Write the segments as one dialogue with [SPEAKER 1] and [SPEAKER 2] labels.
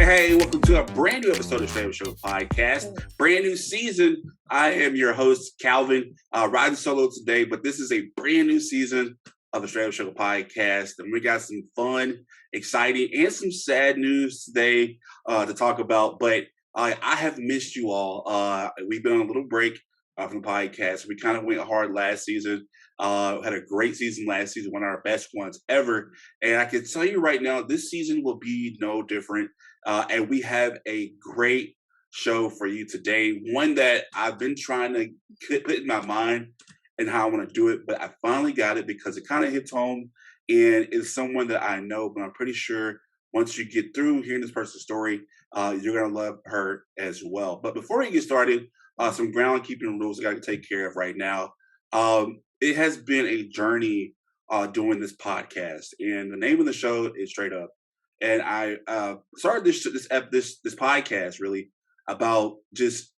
[SPEAKER 1] Hey, welcome to a brand new episode of Str8Up Show podcast. Brand new season. I am your host, Calvin, riding solo today, but this is a brand new season of the Str8Up Show podcast. And we got some fun, exciting, and some sad news today to talk about. But I have missed you all. We've been on a little break from the podcast. We kind of went hard last season. Had a great season last season, one of our best ones ever. And I can tell you right now, this season will be no different. And we have a great show for you today. One that I've been trying to put in my mind and how I want to do it, but I finally got it because it kind of hits home. And it's someone that I know, but I'm pretty sure once you get through hearing this person's story, you're going to love her as well. But before we get started, some groundkeeping rules I got to take care of right now. It has been a journey doing this podcast, and the name of the show is Str8Up. And I started this podcast really about just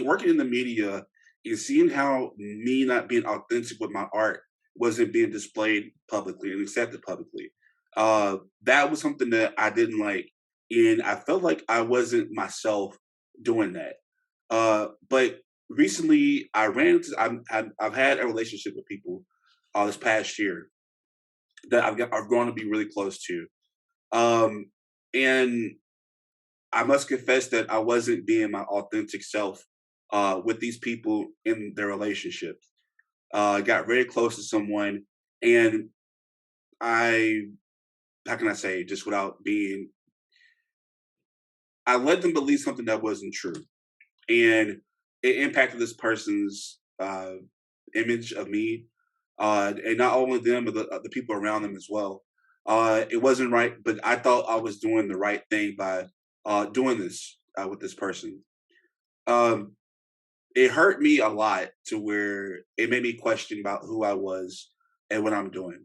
[SPEAKER 1] working in the media and seeing how me not being authentic with my art wasn't being displayed publicly and accepted publicly. That was something that I didn't like, and I felt like I wasn't myself doing that. But recently, I've had a relationship with people this past year that I've grown to be really close to. And I must confess that I wasn't being my authentic self with these people in their relationships. I got very close to someone, and how can I say, just without being, I let them believe something that wasn't true. And it impacted this person's image of me, and not only them, but the people around them as well. It wasn't right, but I thought I was doing the right thing by doing this with this person. It hurt me a lot to where it made me question about who I was and what I'm doing.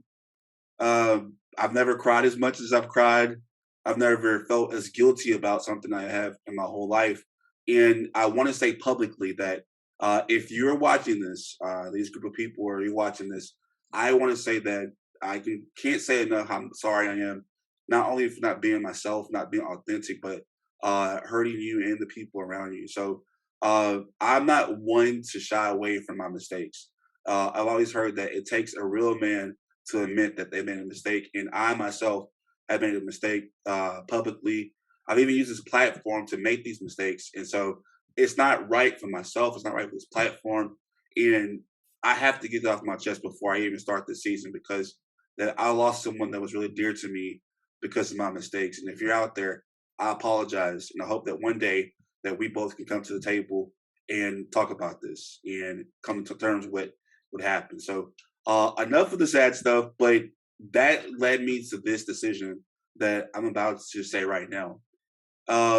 [SPEAKER 1] I've never cried as much as I've cried. I've never felt as guilty about something I have in my whole life. And I want to say publicly that if you're watching this, these group of people, or you're watching this, I want to say that I can't say enough how sorry I am, not only for not being myself, not being authentic, but hurting you and the people around you. So I'm not one to shy away from my mistakes. I've always heard that it takes a real man to admit that they made a mistake, and I myself have made a mistake publicly. I've even used this platform to make these mistakes. And so it's not right for myself. It's not right for this platform. And I have to get it off my chest before I even start this season, because that I lost someone that was really dear to me because of my mistakes. And if you're out there, I apologize. And I hope that one day that we both can come to the table and talk about this and come to terms with what happened. So enough of the sad stuff, but that led me to this decision that I'm about to say right now.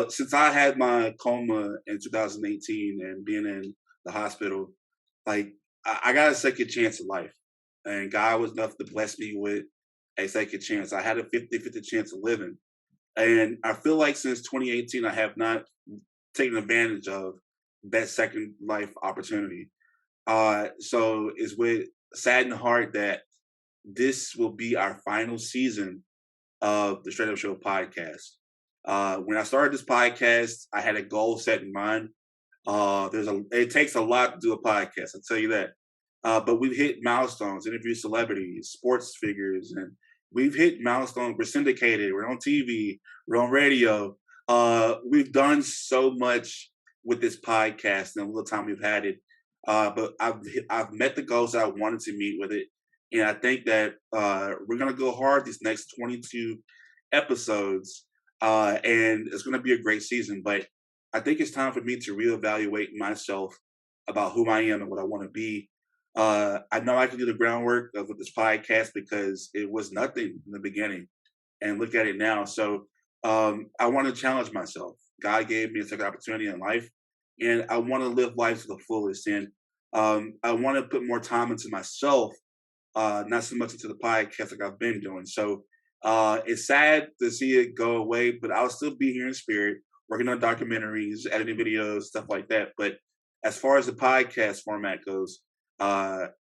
[SPEAKER 1] Since I had my coma in 2018 and being in the hospital, like I got a second chance at life, and God was enough to bless me with a second chance. I had a 50-50 chance of living, and I feel like since 2018, I have not taken advantage of that second life opportunity. So it's with saddened heart that this will be our final season of the Str8Up Show podcast. When I started this podcast, I had a goal set in mind. It takes a lot to do a podcast, I'll tell you that. But we've hit milestones, interviewed celebrities, sports figures, and we've hit milestones. We're syndicated, we're on TV, we're on radio. We've done so much with this podcast in the little time we've had it. But I've met the goals that I wanted to meet with it. And I think that we're going to go hard these next 22 episodes. And it's going to be a great season, but I think it's time for me to reevaluate myself about who I am and what I want to be. I know I can do the groundwork of this podcast because it was nothing in the beginning, and look at it now. So I want to challenge myself. God gave me a second opportunity in life, and I want to live life to the fullest. And I want to put more time into myself, not so much into the podcast like I've been doing. So it's sad to see it go away, but I'll still be here in spirit, working on documentaries, editing videos, stuff like that. But as far as the podcast format goes,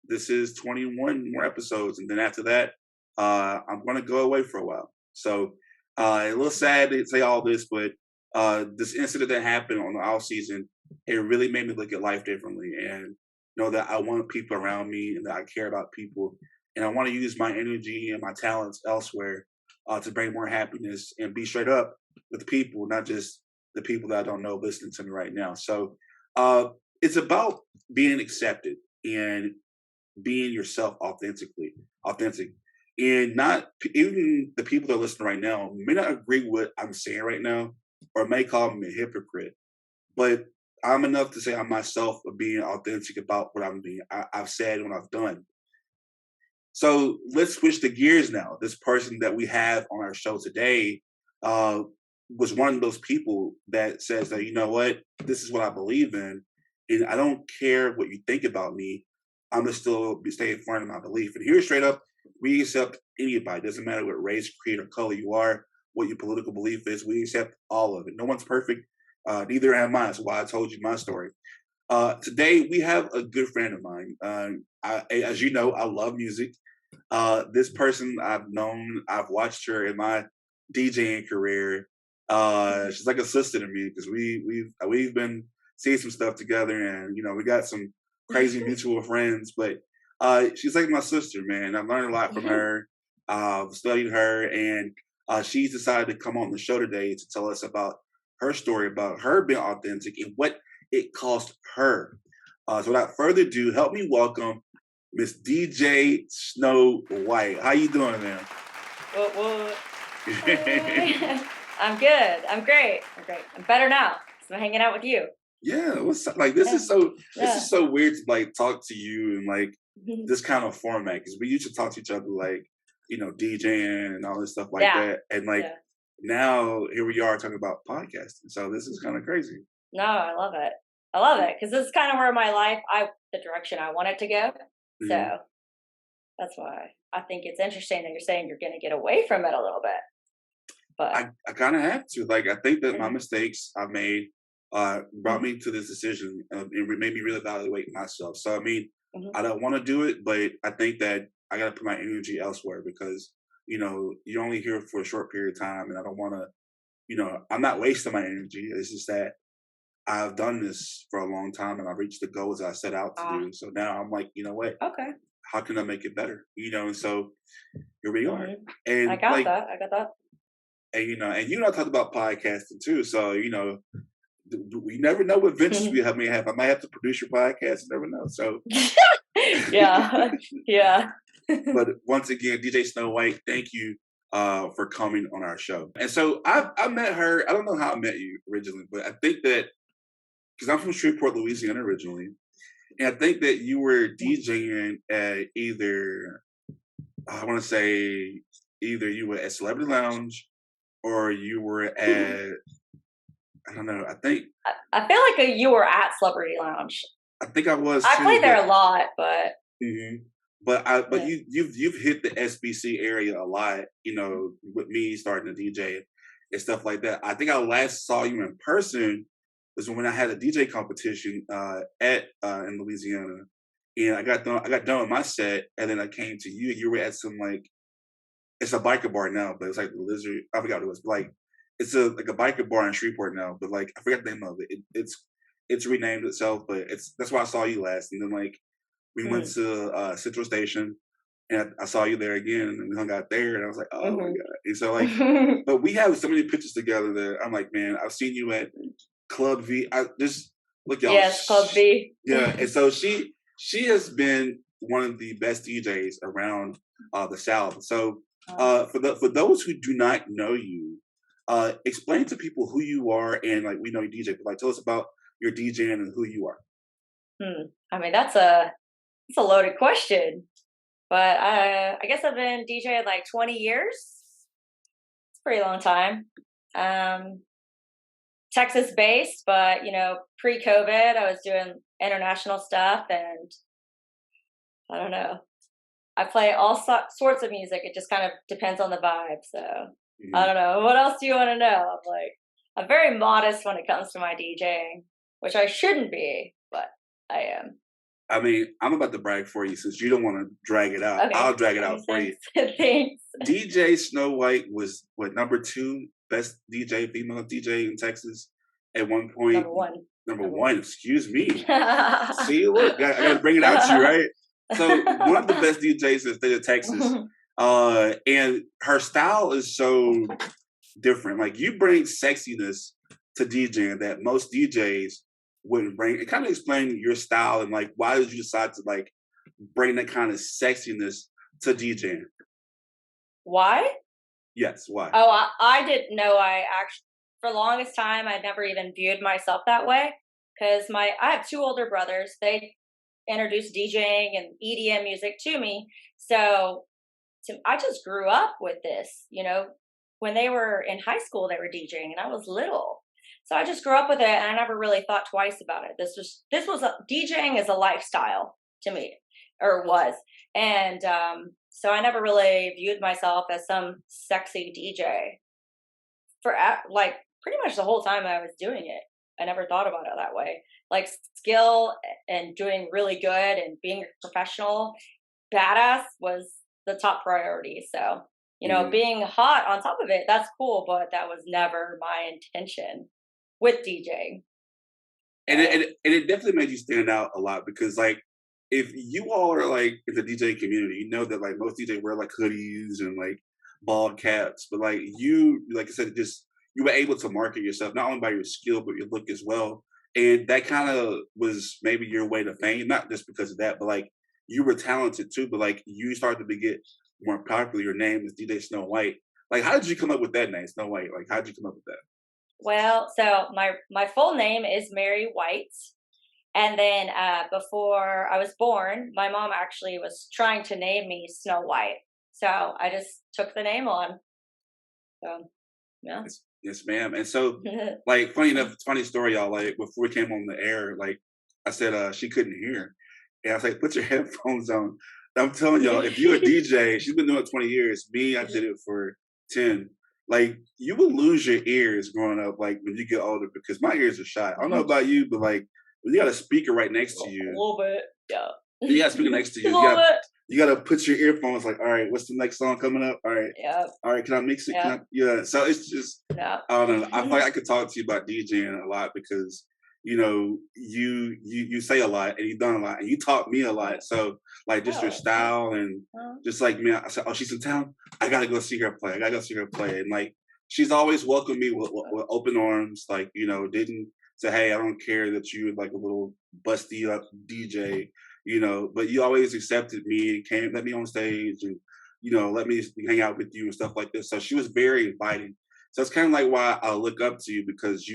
[SPEAKER 1] this is 21 more episodes. And then after that, I'm going to go away for a while. So a little sad to say all this, but this incident that happened on the off season, it really made me look at life differently and know that I want people around me and that I care about people. And I want to use my energy and my talents elsewhere to bring more happiness and be straight up with people, not just the people that I don't know listening to me right now. So it's about being accepted and being yourself authentic. And not even the people that are listening right now may not agree with what I'm saying right now or may call me a hypocrite, but I'm enough to say I'm myself of being authentic about what I've said and what I've done. So let's switch the gears now. This person that we have on our show today uh, was one of those people that says that, you know what, this is what I believe in, and I don't care what you think about me. I'm gonna still stay in front of my belief. And here, straight up, we accept anybody. Doesn't matter what race, creed, or color you are, what your political belief is. We accept all of it. No one's perfect. Neither am I. That's why I told you my story. Today, we have a good friend of mine. As you know, I love music. This person I've watched her in my DJing career. She's like a sister to me because we've been seeing some stuff together, and we got some crazy mutual friends. But she's like my sister, man. I've learned a lot from her. Studied her, and she's decided to come on the show today to tell us about her story, about her being authentic and what it cost her. So without further ado, help me welcome Miss DJ Sno White. How you doing, man?
[SPEAKER 2] What? I'm good. I'm great. I'm better now. So I'm hanging out with you.
[SPEAKER 1] Yeah, this is so weird to like talk to you in like this kind of format because we used to talk to each other like DJing and all this stuff like that, and like now here we are talking about podcasting. So this is kind of crazy.
[SPEAKER 2] No, I love it because this is kind of where my life, the direction I want it to go.
[SPEAKER 1] Mhm.
[SPEAKER 2] So that's why I think it's interesting that you're saying you're going to get away from it a little bit. But
[SPEAKER 1] I kind of have to. Like, I think that my mistakes I made brought me to this decision and it made me really evaluate myself. So, I mean, I don't want to do it, but I think that I got to put my energy elsewhere because, you're only here for a short period of time and I don't want to, I'm not wasting my energy. It's just that I've done this for a long time and I've reached the goals I set out to do. So now I'm like, you know what?
[SPEAKER 2] Okay.
[SPEAKER 1] How can I make it better? And so here we are. And
[SPEAKER 2] I got that.
[SPEAKER 1] And and you and I talked about podcasting too. So we never know what ventures we may have. I might have to produce your podcast. You never know. So
[SPEAKER 2] yeah.
[SPEAKER 1] But once again, DJ Sno White, thank you for coming on our show. And so I met her. I don't know how I met you originally, but I think that because I'm from Shreveport, Louisiana originally, and I think that you were DJing at either you were at Celebrity Lounge or you were at I don't know. I
[SPEAKER 2] feel like you were at Celebrity Lounge.
[SPEAKER 1] I think I was.
[SPEAKER 2] I played there a lot, but.
[SPEAKER 1] But you've hit the SBC area a lot. With me starting to DJ and stuff like that. I think I last saw you in person was when I had a DJ competition in Louisiana, and I got done with my set, and then I came to you, and you were at some like it's a biker bar now, but it's like the Lizard. I forgot what it was. But like it's a biker bar in Shreveport now, but like I forgot the name of it. It's renamed itself, but that's why I saw you last, and then like we went to Central Station. And I saw you there again, and we hung out there, and I was like, "Oh my god!" And so, like, but we have so many pictures together that I'm like, "Man, I've seen you at Club V. I just look, y'all.
[SPEAKER 2] Yes, Club V.
[SPEAKER 1] Yeah, and so she has been one of the best DJs around the South. So for those who do not know you, explain to people who you are, and like we know you DJ, but like tell us about your DJing and who you are.
[SPEAKER 2] I mean, that's a loaded question. But I guess I've been DJing like 20 years. It's a pretty long time. Texas based, but pre-COVID, I was doing international stuff, and I don't know. I play all sorts of music. It just kind of depends on the vibe. So I don't know. What else do you want to know? I'm very modest when it comes to my DJing, which I shouldn't be, but I am.
[SPEAKER 1] I mean, I'm about to brag for you since you don't want to drag it out. Okay. I'll drag it out for you.
[SPEAKER 2] Thanks.
[SPEAKER 1] DJ Sno White was number 2 best DJ, female DJ in Texas at one point.
[SPEAKER 2] Number one.
[SPEAKER 1] Number one, excuse me. See, look, I got to bring it out to you, right? So one of the best DJs in the state of Texas, and her style is so different. Like you bring sexiness to DJing that most DJs wouldn't bring. It kind of explain your style and like why did you decide to like bring that kind of sexiness to DJing?
[SPEAKER 2] Why?
[SPEAKER 1] Yes, why?
[SPEAKER 2] Oh, I didn't know. I actually, for the longest time, I never even viewed myself that way because I have two older brothers. They introduced DJing and EDM music to me. So I just grew up with this, you know, when they were in high school, they were DJing and I was little. So I just grew up with it and I never really thought twice about it. DJing is a lifestyle to me, or was. And so I never really viewed myself as some sexy DJ for like pretty much the whole time I was doing it. I never thought about it that way. Like skill and doing really good and being a professional badass was the top priority. So, you know, being hot on top of it, that's cool, but that was never my intention with DJing.
[SPEAKER 1] And it definitely made you stand out a lot because like if you all are like in the DJ community, you know that like most DJs wear like hoodies and like bald caps, but like you, like I said, just you were able to market yourself not only by your skill but your look as well. And that kind of was maybe your way to fame, not just because of that, but like you were talented too. But like you started to get more popular. Your name is DJ Sno White. Like, how did you come up with that name, Sno White? Like, how did you come up with that?
[SPEAKER 2] Well, so my full name is Mary White. And then before I was born, my mom actually was trying to name me Snow White. So I just took the name on. So, yeah.
[SPEAKER 1] Yes, ma'am. And so, like, funny enough, funny story, y'all. Like, before we came on the air, like, I said she couldn't hear. And I was like, put your headphones on. I'm telling y'all, if you're a DJ, she's been doing it 20 years. Me, I did it for 10. Like, you will lose your ears growing up, like, when you get older, because my ears are shot. I don't know about you, but, like, when you got a speaker right next to you.
[SPEAKER 2] A little bit, yeah.
[SPEAKER 1] You got a speaker next to you. You gotta put your earphones like, all right, what's the next song coming up? All right.
[SPEAKER 2] Yeah.
[SPEAKER 1] All right, can I mix it?
[SPEAKER 2] Yep.
[SPEAKER 1] Yeah. So it's just
[SPEAKER 2] Yep.
[SPEAKER 1] I don't know. I feel like I could talk to you about DJing a lot because you know, you say a lot and you've done a lot and you taught me a lot. So like just your style and just like me, I said, oh, she's in town. I gotta go see her play. And like she's always welcomed me with open arms. Like, you know, didn't say, hey, I don't care that you're like a little busty up DJ, you know, but you always accepted me and came, let me on stage and, you know, let me hang out with you and stuff like this. So she was very inviting. So it's kind of like why I look up to you because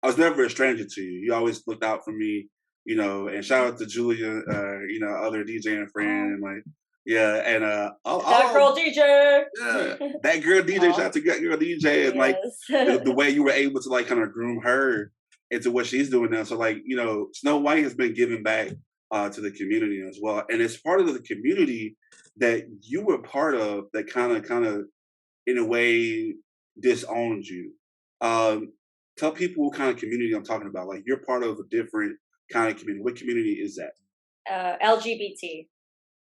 [SPEAKER 1] I was never a stranger to you. You always looked out for me, you know, and shout out to Julia, you know, other DJ and friend, and like, yeah, and
[SPEAKER 2] that girl DJ.
[SPEAKER 1] Yeah, that girl DJ, shout out to that girl DJ, and like the way you were able to like kind of groom her into what she's doing now. So like, you know, Sno White has been giving back to the community as well, and it's part of the community that you were part of that kind of in a way disowned you. Tell people what kind of community I'm talking about. Like you're part of a different kind of community. What community is that?
[SPEAKER 2] LGBT.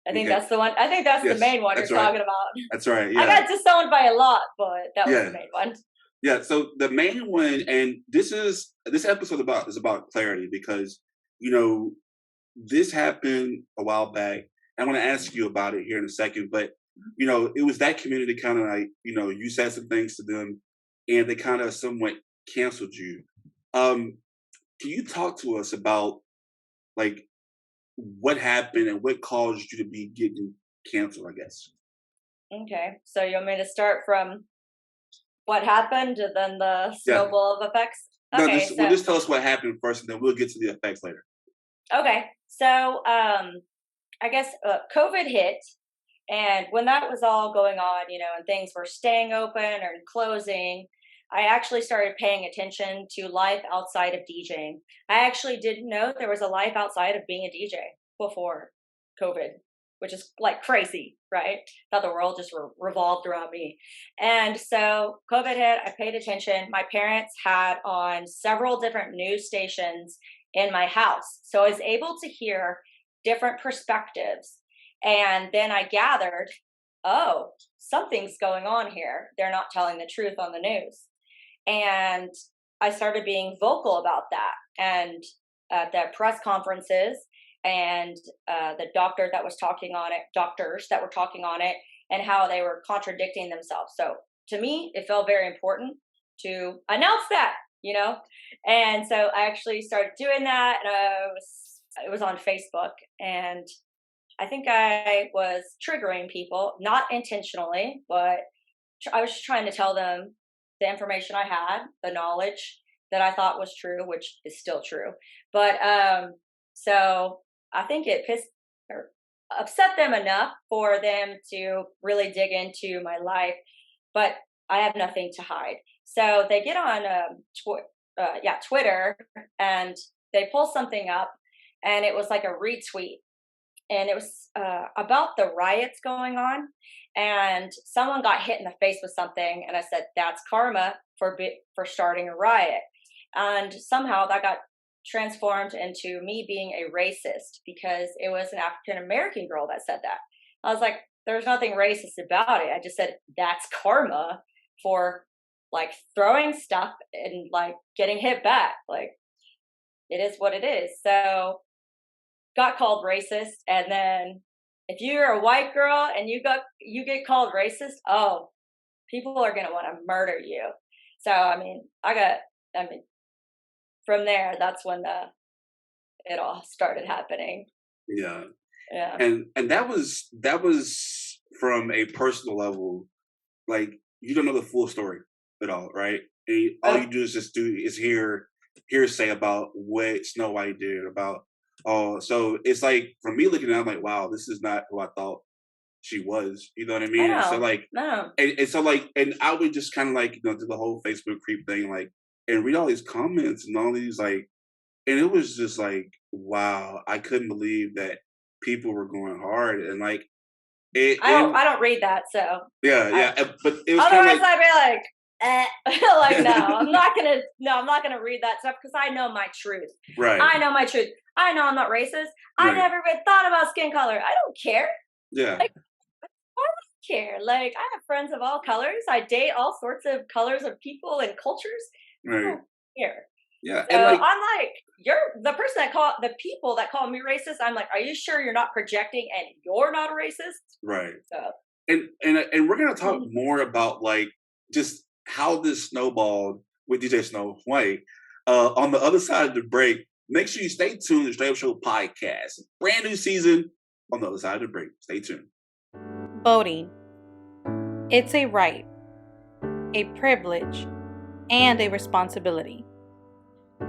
[SPEAKER 2] I think that's the one. I think that's the main one you're talking about.
[SPEAKER 1] That's right. Yeah.
[SPEAKER 2] I got disowned by a lot, but that was the main one.
[SPEAKER 1] Yeah. So the main one, and this episode is about clarity because you know this happened a while back. I want to ask you about it here in a second, but you know it was that community kind of like you know you said some things to them, and they kind of somewhat canceled you. Can you talk to us about like what happened and what caused you to be getting canceled, I guess?
[SPEAKER 2] Okay. So you want me to start from what happened and then the snowball of effects? Okay.
[SPEAKER 1] No, just tell us what happened first and then we'll get to the effects later.
[SPEAKER 2] Okay. So I guess COVID hit. And when that was all going on, you know, and things were staying open or closing, I actually started paying attention to life outside of DJing. I actually didn't know there was a life outside of being a DJ before COVID, which is like crazy, right? Thought the world just revolved around me. And so COVID hit, I paid attention. My parents had on several different news stations in my house. So I was able to hear different perspectives. And then I gathered oh, something's going on here. They're not telling the truth on the news. And I started being vocal about that. And at the press conferences, and the doctors that were talking on it, and how they were contradicting themselves. So to me, it felt very important to announce that, you know. And so I actually started doing that, and it was on Facebook, and I think I was triggering people, not intentionally, but I was just trying to tell them the information I had, the knowledge that I thought was true, which is still true. But so I think it pissed or upset them enough for them to really dig into my life. But I have nothing to hide. So they get on Twitter, and they pull something up, and it was like a retweet, and it was about the riots going on, and someone got hit in the face with something, and I said, that's karma for starting a riot. And somehow that got transformed into me being a racist, because it was an African American girl that said that. I was like, there's nothing racist about it. I just said that's karma for like throwing stuff and like getting hit back. Like, it is what it is. So got called racist, and then if you're a white girl and you get called racist, oh, people are gonna want to murder you. So I mean, from there, that's when it all started happening.
[SPEAKER 1] Yeah.
[SPEAKER 2] Yeah.
[SPEAKER 1] And that was from a personal level. Like, you don't know the full story at all, right? And all you do is hearsay about what Snow White did about. Oh, so it's like, for me looking at it, I'm like, wow, this is not who I thought she was. You know what I mean? And so like,
[SPEAKER 2] No.
[SPEAKER 1] and so like, and I would just kind of like, do the whole Facebook creep thing, like, and read all these comments and all these like, and it was just like, wow, I couldn't believe that people were going hard, and like,
[SPEAKER 2] I don't read that, so
[SPEAKER 1] yeah, but it was kind
[SPEAKER 2] otherwise
[SPEAKER 1] of like,
[SPEAKER 2] I'd be like, like, no, I'm not gonna read that stuff, because I know my truth.
[SPEAKER 1] right,
[SPEAKER 2] I know my truth. I know I'm not racist. I
[SPEAKER 1] right,
[SPEAKER 2] never even thought about skin color. I don't care.
[SPEAKER 1] yeah,
[SPEAKER 2] Like, why would I care? Like, I have friends of all colors. I date all sorts of colors of people and cultures. I
[SPEAKER 1] right,
[SPEAKER 2] don't care.
[SPEAKER 1] yeah,
[SPEAKER 2] So
[SPEAKER 1] and like,
[SPEAKER 2] I'm like, you're the person the people that call me racist. I'm like, are you sure you're not projecting and you're not a racist?
[SPEAKER 1] right,
[SPEAKER 2] So,
[SPEAKER 1] and we're gonna talk more about like just how this snowballed with DJ Sno White. On the other side of the break, make sure you stay tuned to Str8Up Show podcast. Brand new season on the other side of the break. Stay tuned.
[SPEAKER 3] Voting. It's a right, a privilege, and a responsibility.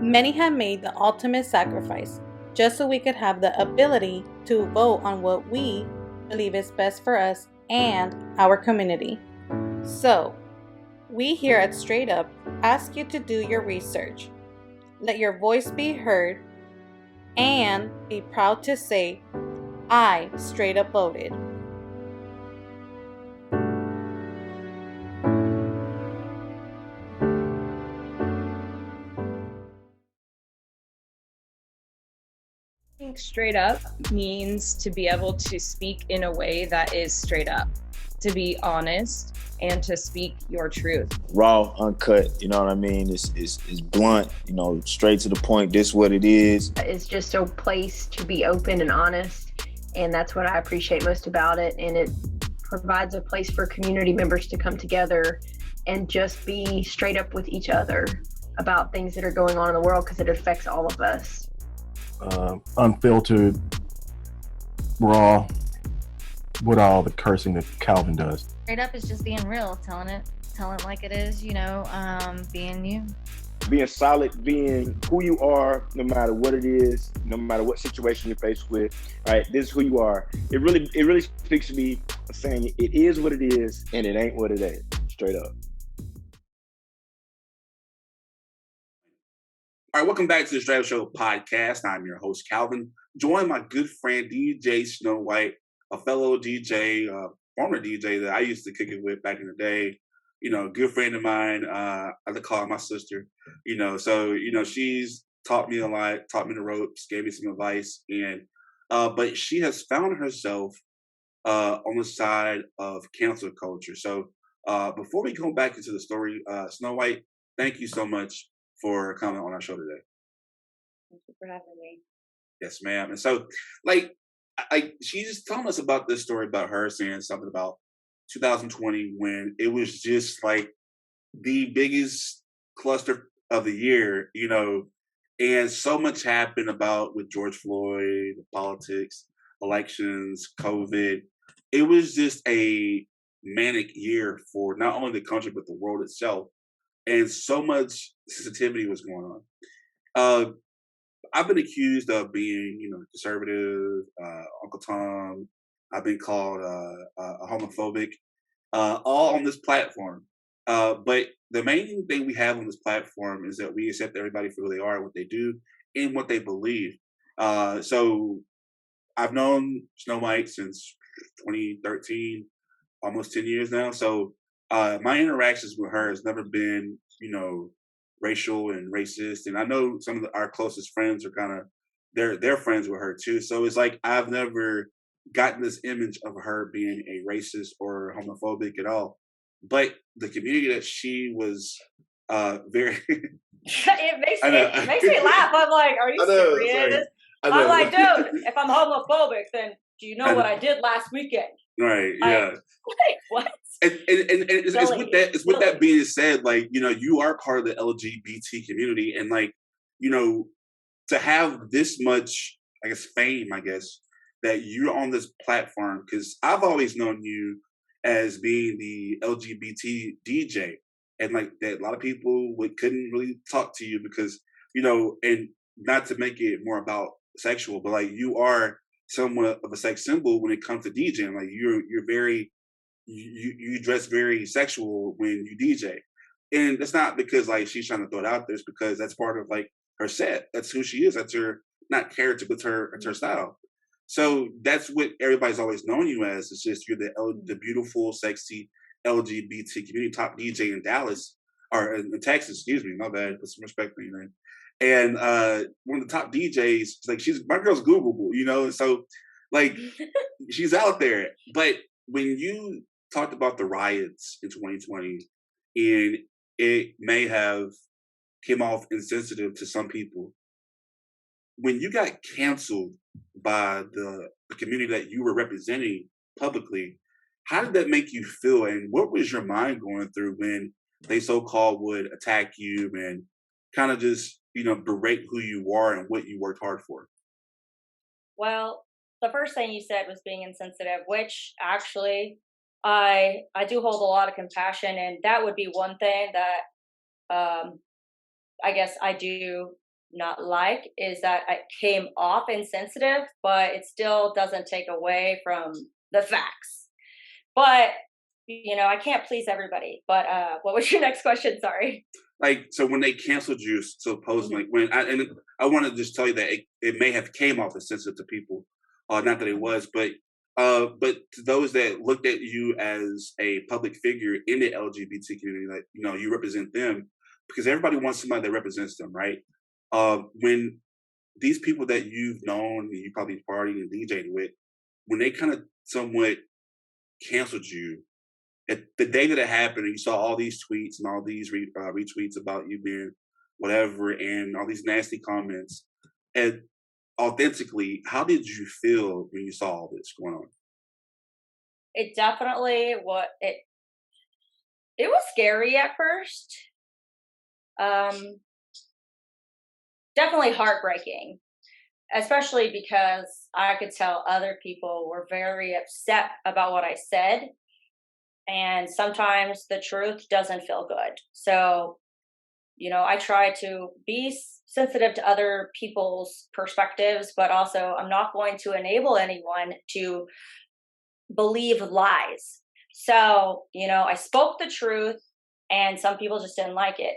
[SPEAKER 3] Many have made the ultimate sacrifice just so we could have the ability to vote on what we believe is best for us and our community. So, we here at Str8Up ask you to do your research, let your voice be heard, and be proud to say, I Str8Up voted.
[SPEAKER 4] I think straight up means to be able to speak in a way that is straight up, to be honest, and to speak your truth.
[SPEAKER 5] Raw, uncut, you know what I mean? It's blunt, straight to the point. This what it is.
[SPEAKER 6] It's just a place to be open and honest, and that's what I appreciate most about it. And it provides a place for community members to come together and just be straight up with each other about things that are going on in the world, because it affects all of us.
[SPEAKER 7] Unfiltered, raw, with all the cursing that Calvin does.
[SPEAKER 8] Straight up is just being real, telling it like it is, being you.
[SPEAKER 5] Being solid, being who you are, no matter what it is, no matter what situation you're faced with. All right, this is who you are. It really speaks to me, saying it is what it is and it ain't what it ain't. Straight up.
[SPEAKER 1] All right, welcome back to the Str8Up Show podcast. I'm your host, Calvin, joined by my good friend, DJ Sno White, a fellow DJ, former DJ that I used to kick it with back in the day. Good friend of mine. I like to call her my sister. She's taught me a lot, taught me the ropes, gave me some advice, and but she has found herself on the side of cancel culture. So before we go back into the story, Snow White, thank you so much for coming on our show today.
[SPEAKER 2] Thank you for having me.
[SPEAKER 1] Yes, ma'am. And so, she's telling us about this story about her saying something about 2020 when it was just like the biggest cluster of the year, and so much happened about with George Floyd, politics, elections, COVID. It was just a manic year for not only the country but the world itself, and so much sensitivity was going on. Uh, I've been accused of being, conservative, Uncle Tom. I've been called homophobic, all on this platform. But the main thing we have on this platform is that we accept everybody for who they are, what they do, and what they believe. So I've known Snow White since 2013, almost 10 years now. So my interactions with her has never been, racial and racist. And I know some of our closest friends are kind of they're friends with her too. So it's like I've never gotten this image of her being a racist or homophobic at all. But the community that she was very
[SPEAKER 2] it makes me laugh. I'm like, are you serious? I'm like, dude, if I'm homophobic, then do you know what I did last weekend?
[SPEAKER 1] Right, yeah.
[SPEAKER 2] Like, what?
[SPEAKER 1] And it's with that being said, like, you are part of the LGBT community, and like, to have this much, I guess, fame, that you're on this platform, because I've always known you as being the LGBT DJ, and like that a lot of people couldn't really talk to you because, and not to make it more about sexual, but like you are somewhat of a sex symbol when it comes to DJing. Like you're very you dress very sexual when you DJ. And it's not because like she's trying to throw it out there, it's because that's part of like her set. That's who she is. That's her not character, but it's her style. So that's what everybody's always known you as. It's just you're the beautiful, sexy LGBT community top DJ in Dallas or in Texas. Excuse me, my bad. Put some respect on your name. And one of the top DJs, like my girl's Googleable, so like she's out there. But when you talked about the riots in 2020, and it may have came off insensitive to some people, when you got canceled by the community that you were representing publicly, how did that make you feel? And what was your mind going through when they so-called would attack you and kind of just, berate who you are and what you worked hard for?
[SPEAKER 2] Well, the first thing you said was being insensitive, which actually I do hold a lot of compassion, and that would be one thing that I guess I do not like, is that I came off insensitive, but it still doesn't take away from the facts. But I can't please everybody. But what was your next question? Sorry.
[SPEAKER 1] Like, so when they canceled you, supposedly, when I want to just tell you that it may have came off as sensitive to people, not that it was, but to those that looked at you as a public figure in the LGBT community, like, you represent them, because everybody wants somebody that represents them, right? When these people that you've known, and you probably partied and DJed with, when they kind of somewhat canceled you, at the day that it happened, and you saw all these tweets and all these retweets about you being whatever, and all these nasty comments, and authentically, how did you feel when you saw all this going on?
[SPEAKER 2] It definitely it was scary at first. Definitely heartbreaking, especially because I could tell other people were very upset about what I said. And sometimes the truth doesn't feel good. So, I try to be sensitive to other people's perspectives, but also I'm not going to enable anyone to believe lies. So, I spoke the truth, and some people just didn't like it.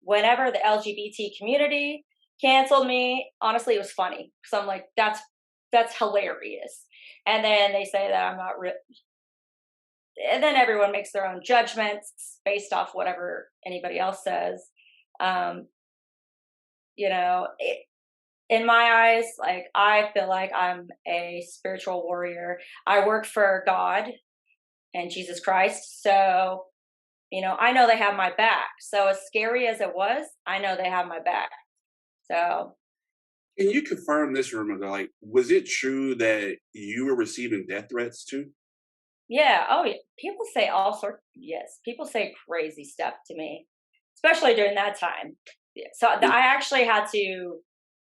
[SPEAKER 2] Whenever the LGBT community canceled me, honestly, it was funny. So I'm like, that's hilarious. And then they say that I'm not real. And then everyone makes their own judgments based off whatever anybody else says. It in my eyes, like I feel like I'm a spiritual warrior. I work for God and Jesus Christ. So, I know they have my back. So as scary as it was, I know they have my back. So
[SPEAKER 1] Can you confirm this rumor though? Like, was it true that you were receiving death threats too?
[SPEAKER 2] yeah, oh yeah. People say all sorts. Yes, people say crazy stuff to me, especially during that time. Yeah, so
[SPEAKER 1] It-
[SPEAKER 2] I actually had to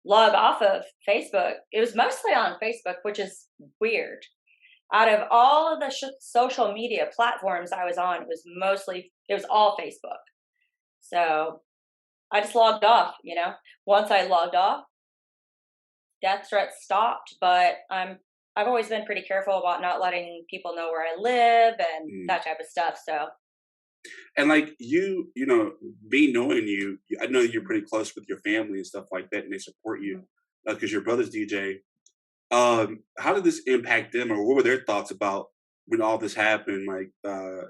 [SPEAKER 2] log off of Facebook. It was mostly on Facebook, which is weird. Out of all of the social media platforms I was on, it was all Facebook. So I just logged off. Once I logged off, death threats stopped. But I've always been pretty careful about not letting people know where I live and
[SPEAKER 1] mm.
[SPEAKER 2] that type of stuff. So
[SPEAKER 1] And like me knowing you, I know you're pretty close with your family and stuff like that, and they support you because your brother's DJ. How did this impact them, or what were their thoughts about when all this happened? Like,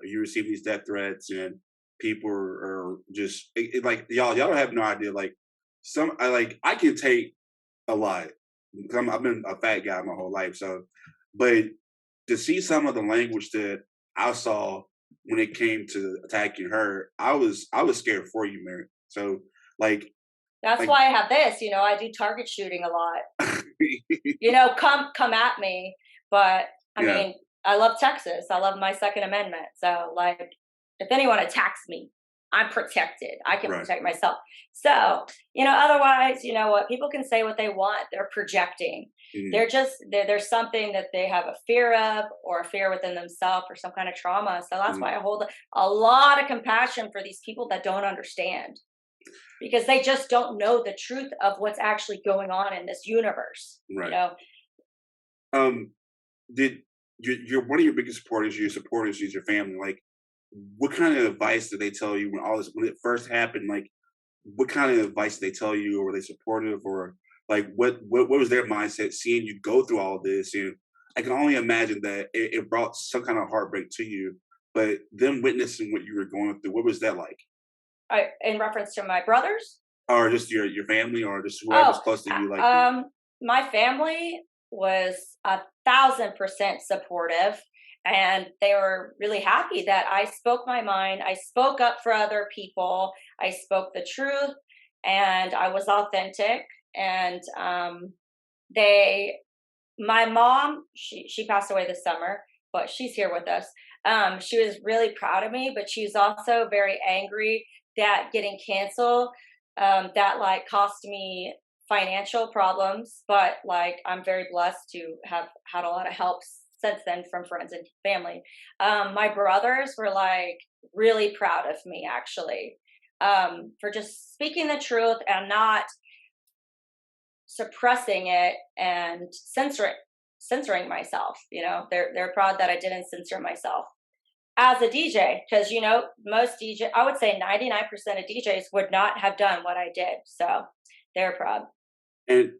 [SPEAKER 1] you receive these death threats, and people are just like y'all. Y'all don't have no idea. Like, I can take a lot. I've been a fat guy my whole life, so but to see some of the language that I saw when it came to attacking her, I was scared for you, Mary. So like,
[SPEAKER 2] that's why I have this. I do target shooting a lot. Come at me. But I
[SPEAKER 1] yeah,
[SPEAKER 2] mean, I love Texas. I love my Second Amendment. So like, if anyone attacks me, I'm protected. I can
[SPEAKER 1] right.
[SPEAKER 2] protect myself. So, otherwise, what, people can say what they want. They're projecting. There's something that they have a fear of, or a fear within themselves, or some kind of trauma. So that's why I hold a lot of compassion for these people that don't understand, because they just don't know the truth of what's actually going on in this universe.
[SPEAKER 1] Right. Did you're one of your biggest supporters? Your supporters is your family. Like, what kind of advice did they tell you when it first happened? Like, what kind of advice did they tell you, or were they supportive, or like what was their mindset seeing you go through all of this? And I can only imagine that it brought some kind of heartbreak to you. But them witnessing what you were going through, what was that like?
[SPEAKER 2] In reference to my brothers,
[SPEAKER 1] Or just your family, or just whoever's close to you? Like,
[SPEAKER 2] my family was 1,000% supportive, and they were really happy that I spoke my mind. I spoke up for other people. I spoke the truth, and I was authentic. And my mom, she passed away this summer, but she's here with us. She was really proud of me, but she's also very angry that getting canceled, that like cost me financial problems. But like, I'm very blessed to have had a lot of help since then from friends and family. My brothers were like really proud of me, actually, for just speaking the truth and not suppressing it and censoring myself. They're proud that I didn't censor myself as a DJ, because most I would say 99% of DJs would not have done what I did. So they're proud.
[SPEAKER 1] And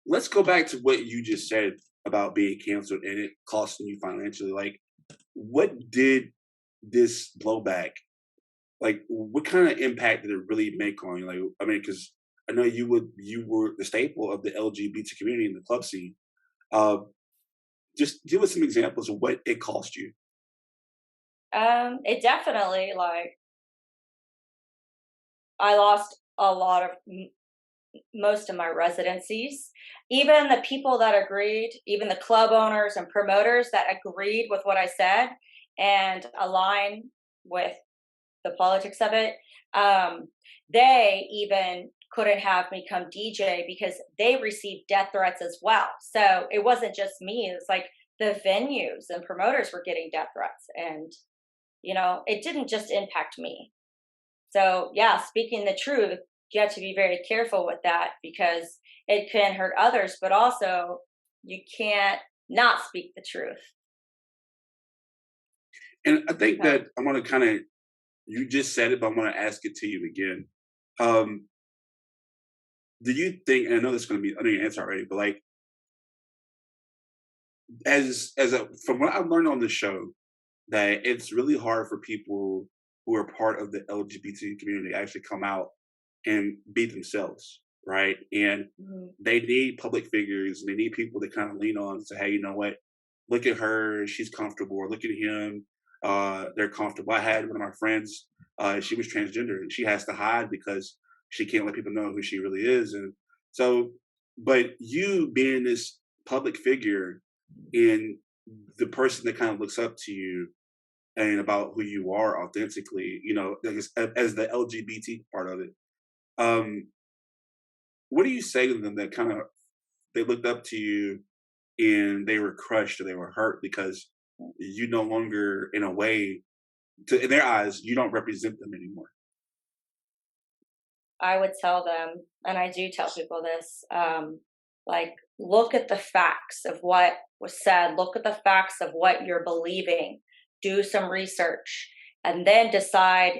[SPEAKER 1] let's go back to what you just said about being canceled and it costing you financially. Like, what did this blowback, like, what kind of impact did it really make on you? Like, I mean, because I know you were the staple of the LGBT community in the club scene. Just give us some examples of what it cost you.
[SPEAKER 2] It definitely, like, I lost a lot of most of my residencies. Even the people that agreed, even the club owners and promoters that agreed with what I said and aligned with the politics of it, they even couldn't have me come DJ because they received death threats as well. So it wasn't just me. It's like the venues and promoters were getting death threats, and it didn't just impact me. So yeah, speaking the truth, you have to be very careful with that, because it can hurt others, but also you can't not speak the truth.
[SPEAKER 1] And I think that I'm going to kind of, you just said it, but I'm going to ask it to you again. Do you think, and I know this is going to be, I know your answer already, but like, from what I've learned on the show, that it's really hard for people who are part of the LGBT community to actually come out and be themselves, right? And
[SPEAKER 2] Mhm.
[SPEAKER 1] they need public figures, and they need people to kind of lean on and say, hey, you know what? Look at her, she's comfortable. Or look at him, they're comfortable. I had one of my friends, she was transgender, and she has to hide because she can't let people know who she really is. And so, but you being this public figure in the person that kind of looks up to you and about who you are authentically, you know, I guess, as the LGBT part of it. Um, what do you say to them that kind of they looked up to you and they were crushed or they were hurt because you no longer, in a way, in their eyes, you don't represent them anymore?
[SPEAKER 2] I would tell them, and I do tell people this, like, look at the facts of what was said, look at the facts of what you're believing, do some research, and then decide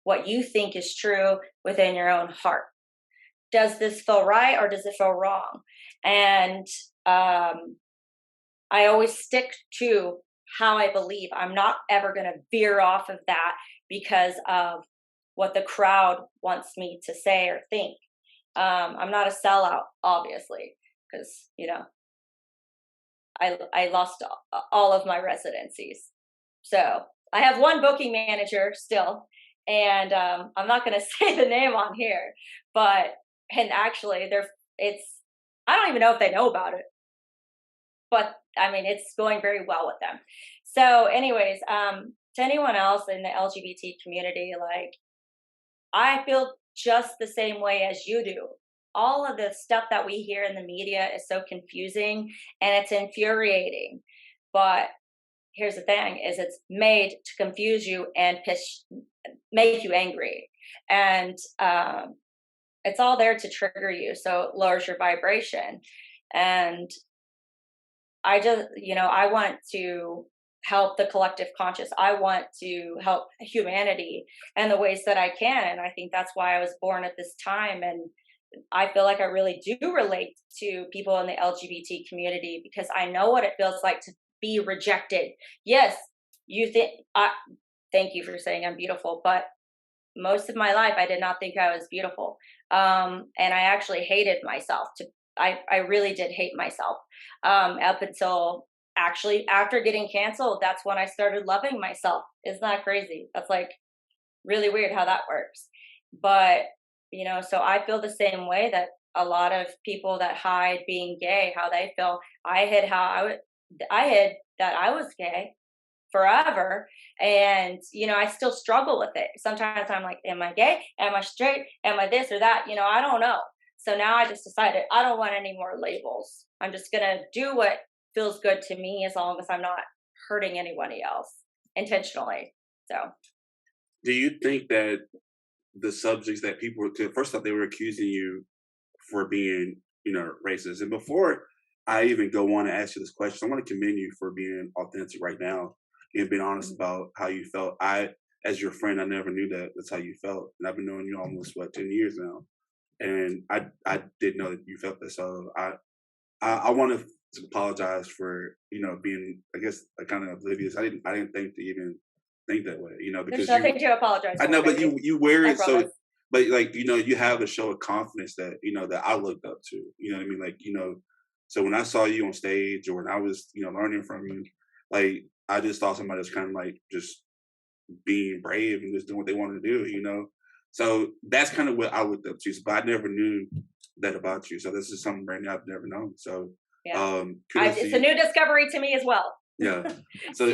[SPEAKER 2] what you think is true within your own heart. Does this feel right or does it feel wrong? And I always stick to how I believe. I'm not ever going to veer off of that because of what the crowd wants me to say or think. I'm not a sellout, obviously, because, you know, I lost all of my residencies. So I have one booking manager still, and I'm not going to say the name on here, but, and actually I don't even know if they know about it, but I mean, it's going very well with them. So anyways, to anyone else in the LGBT community, like, I feel just the same way as you do. All of the stuff that we hear in the media is so confusing and it's infuriating. But here's the thing is it's made to confuse you and make you angry. And it's all there to trigger you. So it lowers your vibration. And I just, you know, I want to help the collective conscious. I want to help humanity in the ways that I can. And I think that's why I was born at this time. And I feel like I really do relate to people in the LGBT community because I know what it feels like to be rejected. Yes, thank you for saying I'm beautiful, but most of my life I did not think I was beautiful. And I actually hated myself. I really did hate myself up until actually after getting canceled. That's when I started loving myself. Isn't that crazy? That's like really weird how that works. But, you know, so I feel the same way that a lot of people that hide being gay, how they feel. I hid that I was gay forever. And, you know, I still struggle with it. Sometimes I'm like, am I gay? Am I straight? Am I this or that? You know, I don't know. So now I just decided I don't want any more labels. I'm just going to do what feels good to me as long as I'm not hurting anybody else intentionally. So,
[SPEAKER 1] do you think that the subjects that people were, first off, they were accusing you for being, you know, racist? And before I even go on and ask you this question, I want to commend you for being authentic right now and being honest about how you felt. As your friend, I never knew that that's how you felt. And I've been knowing you almost, 10 years now. And I didn't know that you felt that. So I want to apologize for, you know, being, I guess, kind of oblivious. I didn't think to even think that way, you know, because
[SPEAKER 2] there's nothing to apologize for.
[SPEAKER 1] I know, but you wear it so,
[SPEAKER 2] promise.
[SPEAKER 1] but like, you know, you have a show of confidence that, you know, that I looked up to, you know what I mean? Like, you know, so when I saw you on stage or when I was, you know, learning from you, like, I just thought somebody was kind of like just being brave and just doing what they wanted to do, you know? So that's kind of what I looked up to, but I never knew that about you. So this is something brand new I've never known. So,
[SPEAKER 2] yeah. It's a new discovery to me as well.
[SPEAKER 1] Yeah. So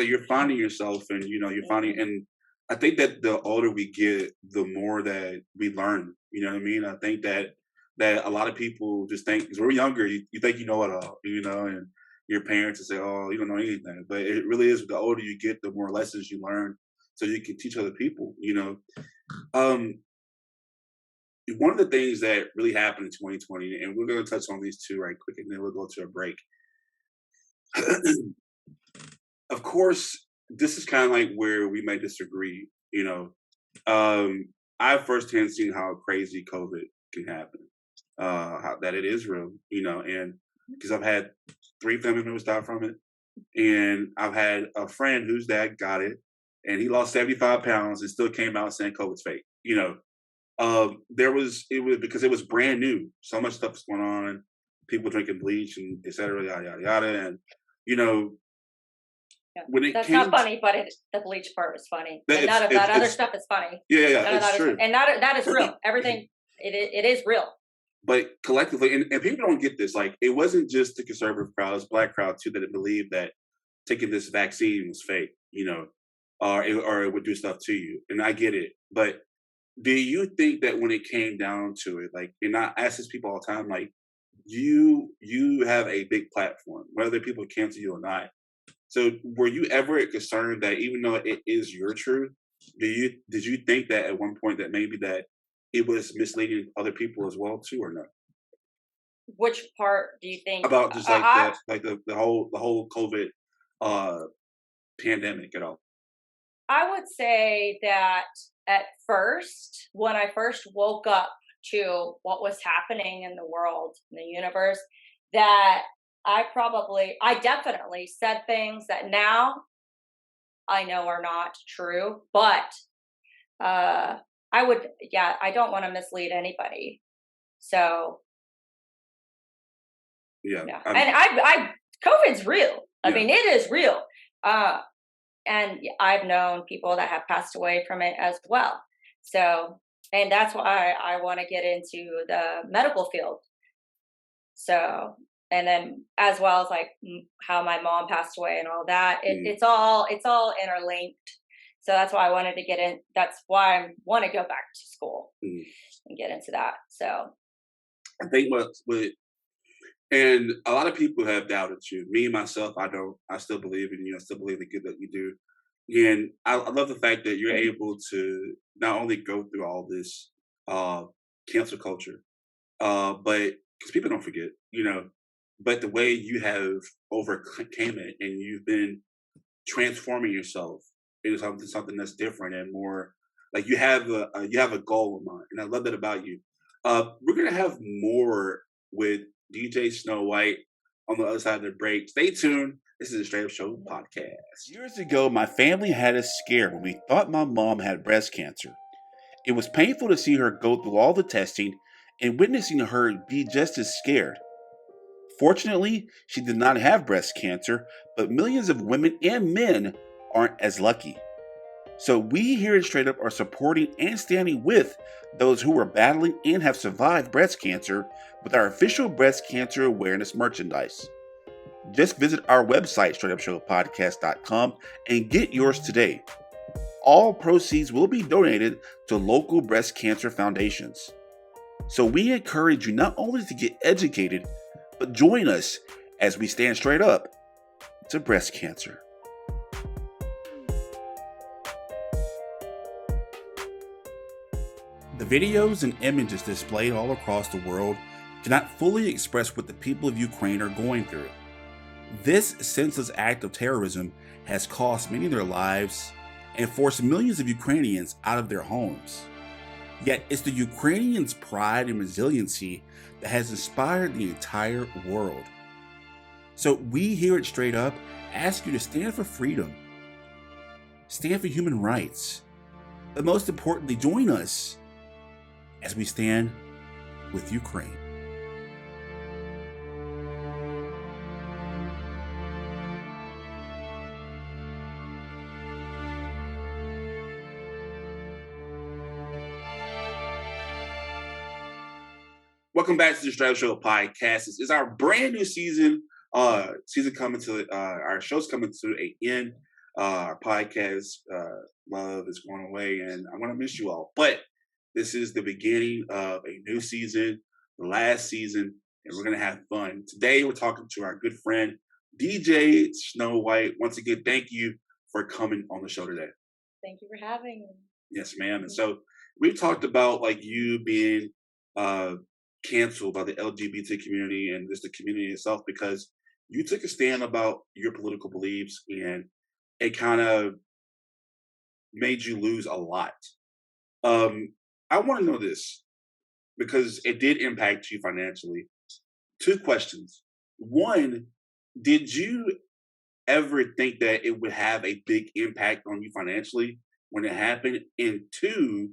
[SPEAKER 1] you're finding yourself, and you know, you're finding, and I think that the older we get, the more that we learn. You know what I mean? I think that a lot of people just think, because we're younger, you think you know it all, you know, and your parents will say, "Oh, you don't know anything," but it really is. The older you get, the more lessons you learn, so you can teach other people. You know, one of the things that really happened in 2020, and we're going to touch on these two right quick, and then we'll go to a break. Of course, this is kind of like where we may disagree. You know, I've firsthand seen how crazy COVID can happen, how that it is real. You know, and because I've had 3 family members die from it, and I've had a friend whose dad got it, and he lost 75 pounds and still came out saying COVID's fake. You know, It was because it was brand new. So much stuff was going on. People drinking bleach and et cetera, yada yada yada. And you know,
[SPEAKER 2] Yeah.
[SPEAKER 1] when it
[SPEAKER 2] That's
[SPEAKER 1] came,
[SPEAKER 2] not funny, but the bleach part was funny,
[SPEAKER 1] that
[SPEAKER 2] and none of that other stuff is funny.
[SPEAKER 1] yeah,
[SPEAKER 2] None of
[SPEAKER 1] it's
[SPEAKER 2] that is,
[SPEAKER 1] true.
[SPEAKER 2] and that is real. Everything it is real.
[SPEAKER 1] But collectively, and people don't get this. Like, it wasn't just the conservative crowd; it was black crowd too that believed that taking this vaccine was fake. You know, or it would do stuff to you. And I get it, but do you think that when it came down to it, like, and I ask these people all the time, like, you have a big platform, whether people cancel you or not. So were you ever concerned that even though it is your truth, did you think that at one point that maybe that it was misleading other people as well too, or no?
[SPEAKER 2] Which part do you think
[SPEAKER 1] About just like the whole COVID uh pandemic at all?
[SPEAKER 2] I would say that at first, when I first woke up to what was happening in the world, in the universe, that I definitely said things that now I know are not true, but I don't want to mislead anybody. So,
[SPEAKER 1] Yeah.
[SPEAKER 2] yeah. And COVID's real. I mean, it is real. And I've known people that have passed away from it as well. So, and that's why I want to get into the medical field. So, and then as well as like how my mom passed away and all that, it's all interlinked. So that's why I wanted to get in. That's why I want to go back to school and get into that. So
[SPEAKER 1] I think and a lot of people have doubted you. Me, myself, I don't. I still believe in you. I still believe in the good that you do. And I love the fact that you're able to not only go through all this cancel culture, but because people don't forget, you know, but the way you have overcame it and you've been transforming yourself into something that's different and more like you have a goal in mind. And I love that about you. We're gonna have more with DJ Sno White on the other side of the break. Stay tuned. This is a Straight Up Show podcast. Years ago, my family had us scared when we thought my mom had breast cancer. It was painful to see her go through all the testing and witnessing her be just as scared. Fortunately, she did not have breast cancer, but millions of women and men aren't as lucky. So we here at Straight Up are supporting and standing with those who are battling and have survived breast cancer with our official breast cancer awareness merchandise. Just visit our website, Str8UPShowPodcast.com, and get yours today. All proceeds will be donated to local breast cancer foundations. So we encourage you not only to get educated, but join us as we stand straight up to breast cancer. The videos and images displayed all across the world cannot fully express what the people of Ukraine are going through. This senseless act of terrorism has cost many their lives and forced millions of Ukrainians out of their homes. Yet it's the Ukrainians' pride and resiliency that has inspired the entire world. So we here at Straight Up ask you to stand for freedom, stand for human rights, but most importantly, join us as we stand with Ukraine. Welcome back to the Str8Up Show podcast. This is our brand new season. Season coming to our show's coming to an end. Our podcast love is going away, and I'm gonna miss you all. But this is the beginning of a new season, the last season, and we're gonna have fun. Today we're talking to our good friend DJ Sno White. Once again, thank you for coming on the show today.
[SPEAKER 2] thank you for having me.
[SPEAKER 1] Yes, ma'am. And so we've talked about like you being canceled by the LGBT community and just the community itself because you took a stand about your political beliefs and it kind of made you lose a lot. I want to know this because it did impact you financially. Two questions. One, did you ever think that it would have a big impact on you financially when it happened? And two,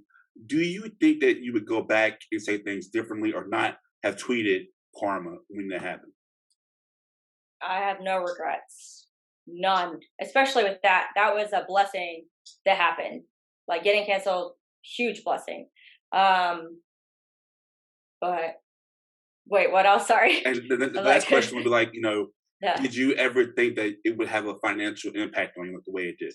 [SPEAKER 1] Do you think that you would go back and say things differently or not have tweeted karma when that happened?
[SPEAKER 2] I have no regrets. None. Especially with that. That was a blessing that happened. Like getting canceled, huge blessing. But wait, what else? Sorry.
[SPEAKER 1] And the
[SPEAKER 2] I'm
[SPEAKER 1] last
[SPEAKER 2] like,
[SPEAKER 1] question would be like,
[SPEAKER 2] yeah.
[SPEAKER 1] did you ever think that it would have a financial impact on you like the way it did?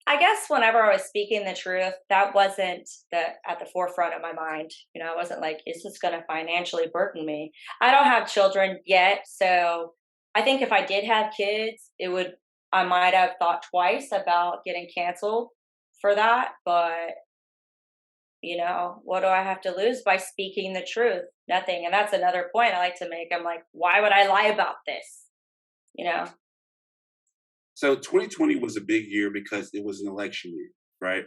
[SPEAKER 2] I guess whenever I was speaking the truth, that wasn't at the forefront of my mind. I wasn't like, is this going to financially burden me? I don't have children yet, so I think if I did have kids, I might have thought twice about getting canceled for that. But what do I have to lose by speaking the truth? Nothing. And that's another point I like to make. I'm like, why would I lie about this?
[SPEAKER 1] So 2020 was a big year because it was an election year, right?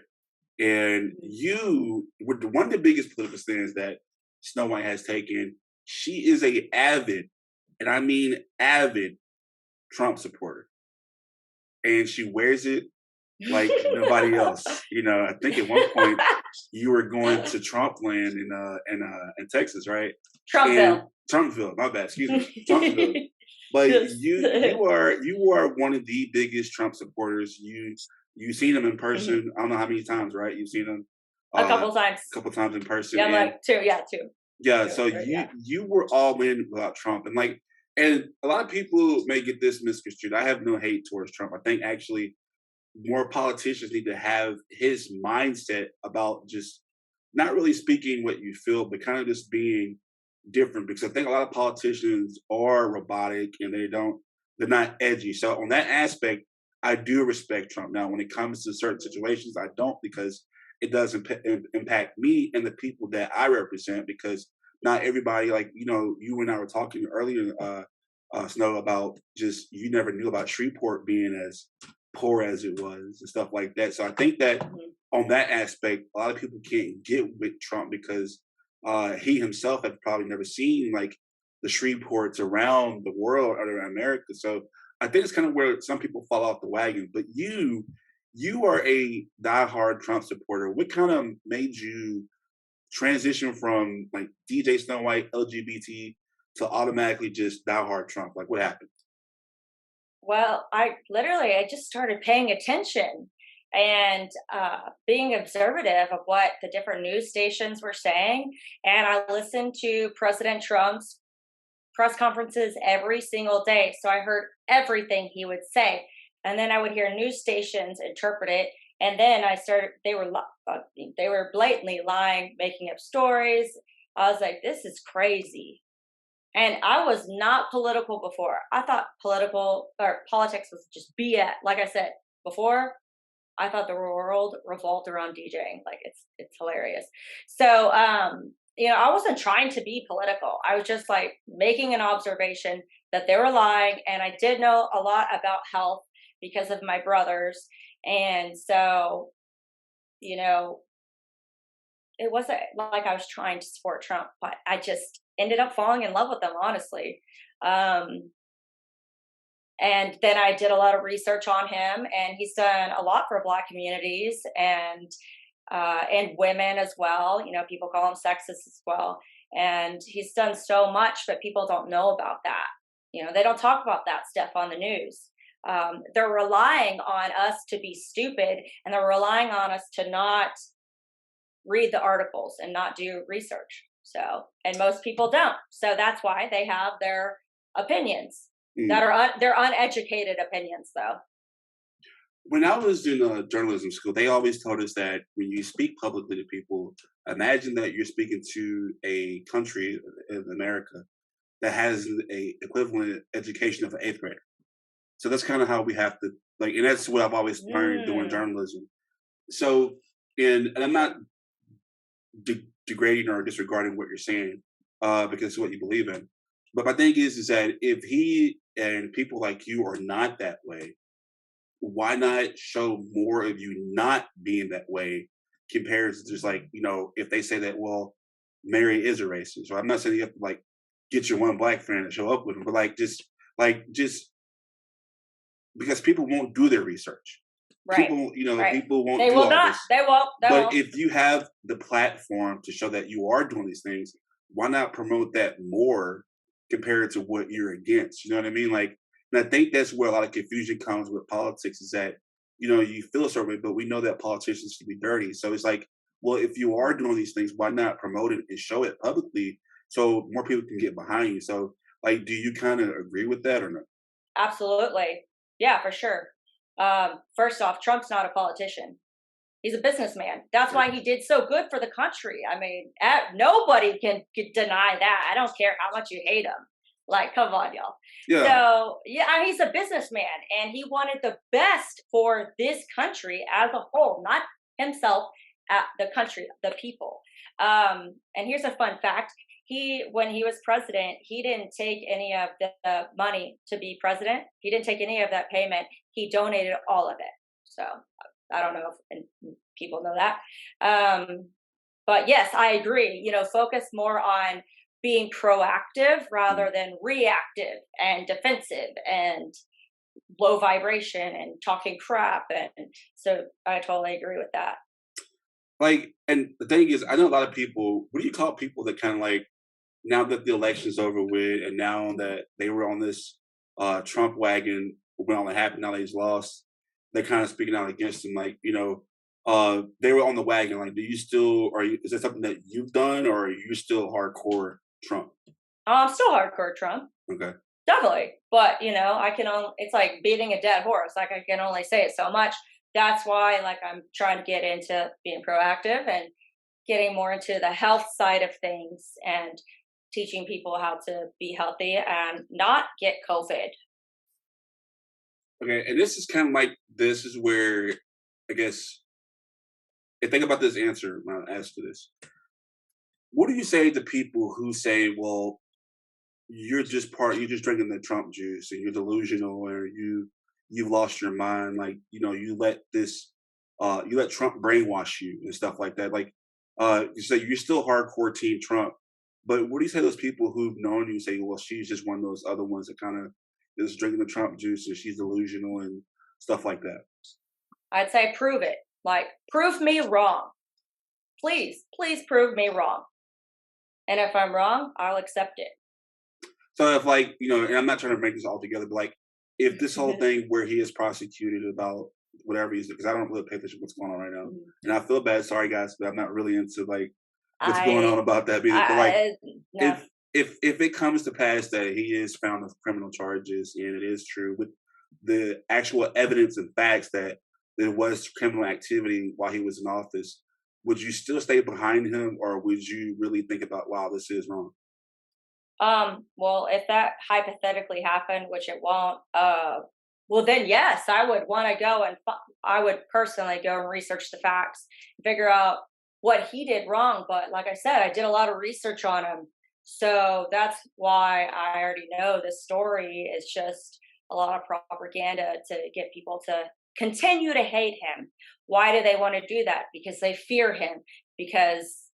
[SPEAKER 1] And you were one of the biggest political stands that Snow White has taken. She is a avid, and I mean avid, Trump supporter, and she wears it like nobody else. I think at one point you were going to Trump land in Texas, right? Trumpville, my bad, excuse me, Trumpville. But you are one of the biggest Trump supporters. You've seen him in person. I don't know how many times, right? You've seen him
[SPEAKER 2] a couple times.
[SPEAKER 1] A couple times in person.
[SPEAKER 2] Yeah, like two. Yeah, two.
[SPEAKER 1] Yeah, so you were all in about Trump, and a lot of people may get this misconstrued. I have no hate towards Trump. I think actually more politicians need to have his mindset about just not really speaking what you feel, but kind of just being different, because I think a lot of politicians are robotic and they're not edgy. So on that aspect, I do respect Trump. Now, when it comes to certain situations, I don't, because it does impact me and the people that I represent, because not everybody, like, you and I were talking earlier, Snow, about just, you never knew about Shreveport being as poor as it was and stuff like that. So I think that on that aspect, a lot of people can't get with Trump because he himself had probably never seen like the Shreveports around the world or in America. So I think it's kind of where some people fall off the wagon. But you are a diehard Trump supporter. What kind of made you transition from like DJ Sno White, LGBT, to automatically just diehard Trump? Like, what happened?
[SPEAKER 2] Well, I just started paying attention and being observative of what the different news stations were saying. And I listened to President Trump's press conferences every single day. So I heard everything he would say. And then I would hear news stations interpret it. And then they were blatantly lying, making up stories. I was like, this is crazy. And I was not political before. I thought politics was just BS. Like I said before, I thought the world revolved around DJing. Like it's hilarious. So, I wasn't trying to be political. I was just like making an observation that they were lying. And I did know a lot about health because of my brothers. And so, it wasn't like I was trying to support Trump, but I just ended up falling in love with them, honestly. And then I did a lot of research on him, and he's done a lot for Black communities and women as well. People call him sexist as well. And he's done so much, but people don't know about that. They don't talk about that stuff on the news. They're relying on us to be stupid, and they're relying on us to not read the articles and not do research. So, and most people don't. So that's why they have their opinions that are they're uneducated opinions, though.
[SPEAKER 1] When I was in journalism school, they always told us that when you speak publicly to people, imagine that you're speaking to a country in America that has a equivalent education of an 8th grader. So that's kind of how we have to, like, and that's what I've always learned doing journalism. So, and I'm not degrading or disregarding what you're saying because it's what you believe in. But my thing is that if he and people like you are not that way, why not show more of you not being that way compared to just like, if they say that, well, Mary is a racist. So I'm not saying you have to like get your one Black friend to show up with him, but just because people won't do their research.
[SPEAKER 2] Right.
[SPEAKER 1] people,
[SPEAKER 2] Right.
[SPEAKER 1] people won't
[SPEAKER 2] They
[SPEAKER 1] do
[SPEAKER 2] will
[SPEAKER 1] all
[SPEAKER 2] not.
[SPEAKER 1] this.
[SPEAKER 2] They won't. They
[SPEAKER 1] But
[SPEAKER 2] won't.
[SPEAKER 1] if you have the platform to show that you are doing these things, why not promote that more compared to what you're against? You know what I mean? Like, and I think that's where a lot of confusion comes with politics is that, you feel a certain way, but we know that politicians can be dirty. So it's like, well, if you are doing these things, why not promote it and show it publicly so more people can get behind you? So, like, do you kind of agree with that or not?
[SPEAKER 2] Absolutely. Yeah, for sure. First off, Trump's not a politician. He's a businessman. That's why he did so good for the country. I mean, nobody can deny that. I don't care how much you hate him. Like, come on, y'all.
[SPEAKER 1] Yeah.
[SPEAKER 2] So, yeah, he's a businessman, and he wanted the best for this country as a whole, not himself, the country, the people. And here's a fun fact. When he was president, he didn't take any of the money to be president. He didn't take any of that payment. He donated all of it. So I don't know if people know that. But yes, I agree. Focus more on being proactive rather than reactive and defensive and low vibration and talking crap. And so I totally agree with that.
[SPEAKER 1] Like, and the thing is, I know a lot of people, what do you call people that kind of like, now that the election's over with and now that they were on this Trump wagon, when all that happened, now that he's lost, they're kind of speaking out against him. Like, they were on the wagon. Like, is that something that you've done or are you still hardcore Trump?
[SPEAKER 2] I'm still hardcore Trump.
[SPEAKER 1] Okay.
[SPEAKER 2] Definitely. But, it's like beating a dead horse. Like, I can only say it so much. That's why, like, I'm trying to get into being proactive and getting more into the health side of things and teaching people how to be healthy and not get COVID.
[SPEAKER 1] Okay. And this is kind of like, this is where, I guess, think about this answer when I ask you this. What do you say to people who say, well, you're just drinking the Trump juice and you're delusional or you've lost your mind. Like, you let Trump brainwash you and stuff like that. Like, you say you're still hardcore team Trump, but what do you say to those people who've known you say, well, she's just one of those other ones that kind of is drinking the Trump juice and she's delusional and stuff like that?
[SPEAKER 2] I'd say prove it. Like, prove me wrong. Please prove me wrong. And if I'm wrong, I'll accept it.
[SPEAKER 1] So if and I'm not trying to make this all together, but like if this whole thing where he is prosecuted about whatever he's, because I don't really pay attention to what's going on right now. And I feel bad, sorry guys, but I'm not really into like what's going on about that. But like
[SPEAKER 2] no.
[SPEAKER 1] if it comes to pass that he is found with criminal charges and it is true with the actual evidence and facts that there was criminal activity while he was in office, would you still stay behind him or would you really think about, wow, this is wrong?
[SPEAKER 2] Well, if that hypothetically happened, which it won't, well then yes, I would want to go and I would personally go and research the facts, figure out what he did wrong. But like I said, I did a lot of research on him. So that's why I already know this story is just a lot of propaganda to get people to continue to hate him. Why do they want to do that? Because they fear him, because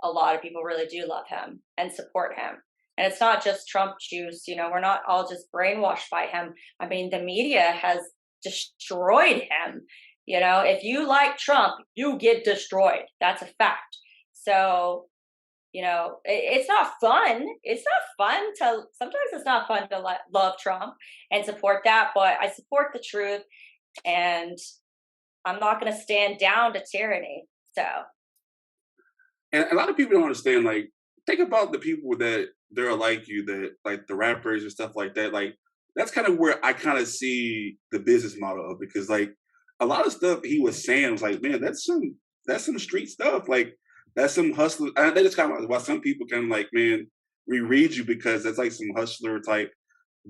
[SPEAKER 2] a lot of people really do love him and support him. And it's not just Trump juice, we're not all just brainwashed by him. I mean, the media has destroyed him. If you like Trump, you get destroyed. That's a fact. So, it's not fun. Sometimes it's not fun to love Trump and support that, but I support the truth and I'm not going to stand down to tyranny. So.
[SPEAKER 1] And a lot of people don't understand, like, think about the people that they're like you, that like the rappers and stuff like that. Like, that's kind of where I kind of see the business model of, because like a lot of stuff he was saying was like, man, that's some street stuff. Like, that's some hustler. I think it's kind of why some people kind of like, man, we read you because that's like some hustler type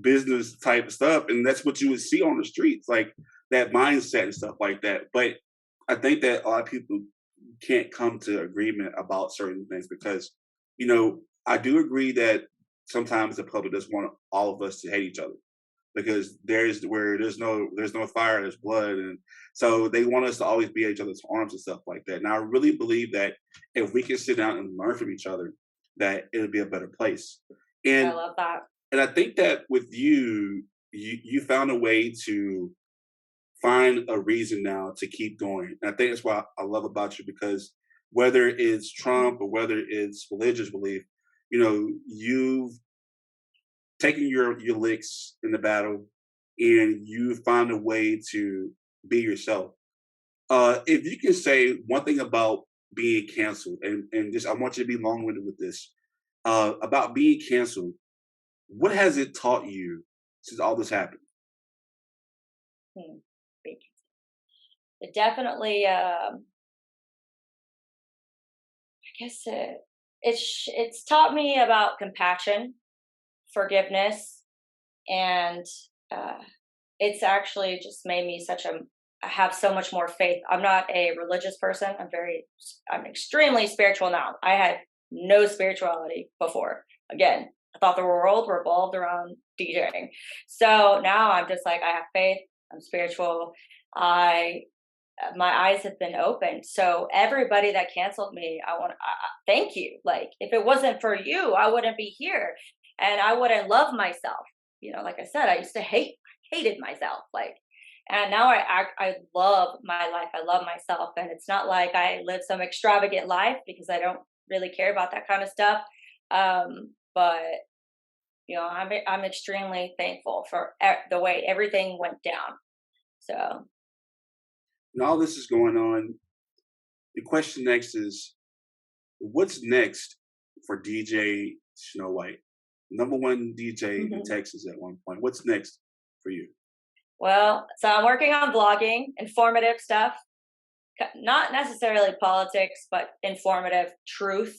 [SPEAKER 1] business type stuff. And that's what you would see on the streets, like that mindset and stuff like that. But I think that a lot of people can't come to agreement about certain things because, I do agree that sometimes the public doesn't want all of us to hate each other because there's no fire, there's blood. And so they want us to always be at each other's arms and stuff like that. And I really believe that if we can sit down and learn from each other, that it'll be a better place. And
[SPEAKER 2] I love that.
[SPEAKER 1] And I think that with you found a way to find a reason now to keep going. And I think that's what I love about you, because whether it's Trump or whether it's religious belief, you know, you've taken your licks in the battle and you find a way to be yourself. If you can say one thing about being canceled, and just I want you to be long-winded with this, about being canceled, what has it taught you since all this happened?
[SPEAKER 2] It definitely, I guess it's taught me about compassion, forgiveness, and it's actually just made me I have so much more faith. I'm not a religious person. I'm extremely spiritual now. I had no spirituality before. Again, I thought the world revolved around DJing. So now I'm just like, I have faith. I'm spiritual. My eyes have been opened. So everybody that canceled me, I thank you. Like, if it wasn't for you, I wouldn't be here, and I wouldn't love myself. You know, like I said, I used to hated myself. Like, and now I love my life. I love myself, and it's not like I live some extravagant life, because I don't really care about that kind of stuff. But you know, I'm extremely thankful for the way everything went down. So.
[SPEAKER 1] And all this is going on. The question next is, what's next for DJ Sno White? #1 DJ in Texas at one point. What's next for you?
[SPEAKER 2] Well, so I'm working on vlogging, informative stuff, not necessarily politics, but informative truth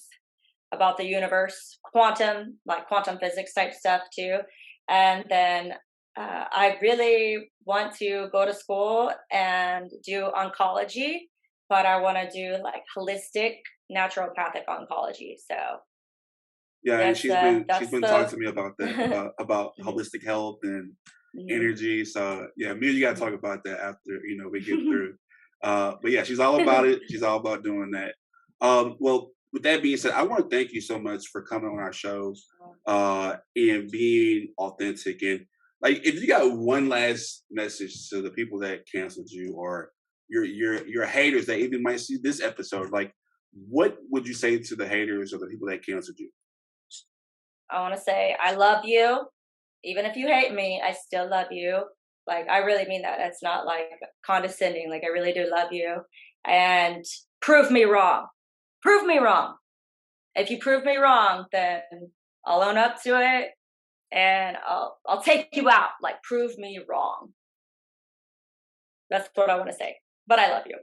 [SPEAKER 2] about the universe, quantum physics type stuff too. And then I really want to go to school and do oncology, but I want to do like holistic naturopathic oncology. So
[SPEAKER 1] yeah, and she's been talking to me about that, about holistic health and energy. So yeah, me and you got to talk about that after, you know, we get through. But yeah, she's all about it. She's all about doing that. Well, with that being said, I want to thank you so much for coming on our show and being authentic. And like, if you got one last message to the people that canceled you, or your haters that even might see this episode, like, what would you say to the haters or the people that canceled you?
[SPEAKER 2] I want to say, I love you. Even if you hate me, I still love you. Like, I really mean that. It's not like condescending. Like, I really do love you. And prove me wrong. Prove me wrong. If you prove me wrong, then I'll own up to it, and I'll take you out. Like, prove me wrong. That's what I want to say. But I love you.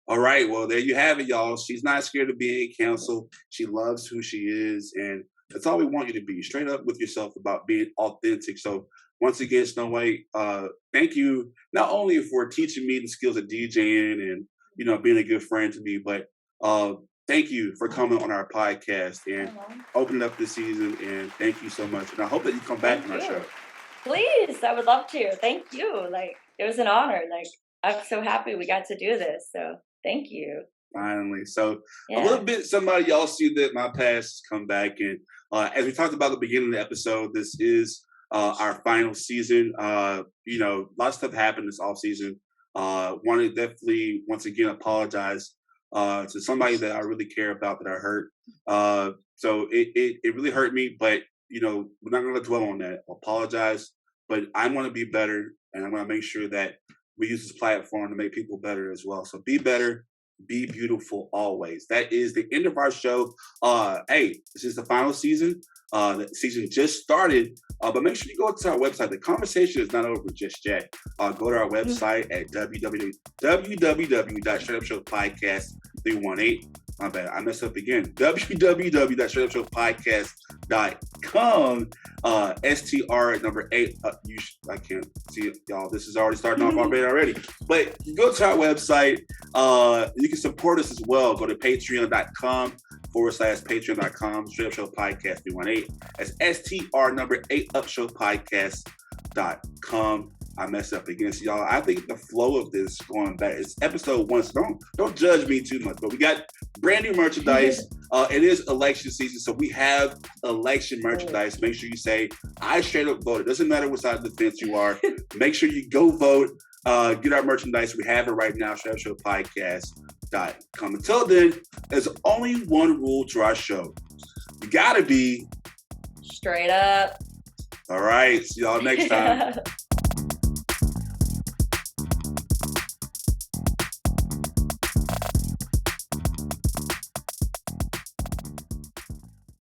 [SPEAKER 1] All right. Well, there you have it, y'all. She's not scared of being canceled. She loves who she is. And that's all we want you to be. Straight up with yourself about being authentic. So once again, Sno White, thank you not only for teaching me the skills of DJing and, you know, being a good friend to me, but thank you for coming on our podcast and opening up this season. And thank you so much. And I hope that you come back on our show.
[SPEAKER 2] Please. I would love to. Thank you. Like, it was an honor. Like, I'm so happy we got to do this. So thank you.
[SPEAKER 1] Finally. So a little bit, somebody, y'all see that my past has come back. And as we talked about at the beginning of the episode, this is our final season. You know, a lot of stuff happened this off season. Want to definitely, once again, apologize to somebody that I really care about, that I hurt. So it really hurt me, but, you know, we're not going to dwell on that. Apologize, but I want to be better, and I want to make sure that we use this platform to make people better as well. So be better, be beautiful always. That is the end of our show. Hey, this is the final season. The season just started, but make sure you go to our website. The conversation is not over just yet. Go to our website at www.Str8UPodcast318. My bad, I messed up again. www.Str8UPodcast.com. STR8. I can't see it, y'all. This is already starting off our bed already. But you go to our website. You can support us as well. Go to patreon.com/patreon.com. Straight Up Show Podcast 318. That's STR8 upshowpodcast.com. I messed up again. So y'all, I think the flow of this going back, it's episode 1, so don't judge me too much. But we got brand new merchandise. It is election season, so we have election merchandise. Make sure you say, I straight up voted. Doesn't matter what side of the fence you are. Make sure you go vote. Get our merchandise. We have it right now, StraihtUpShowPodcast.com. Until then, there's only one rule to our show. You gotta be
[SPEAKER 2] straight up.
[SPEAKER 1] All right. See y'all next time.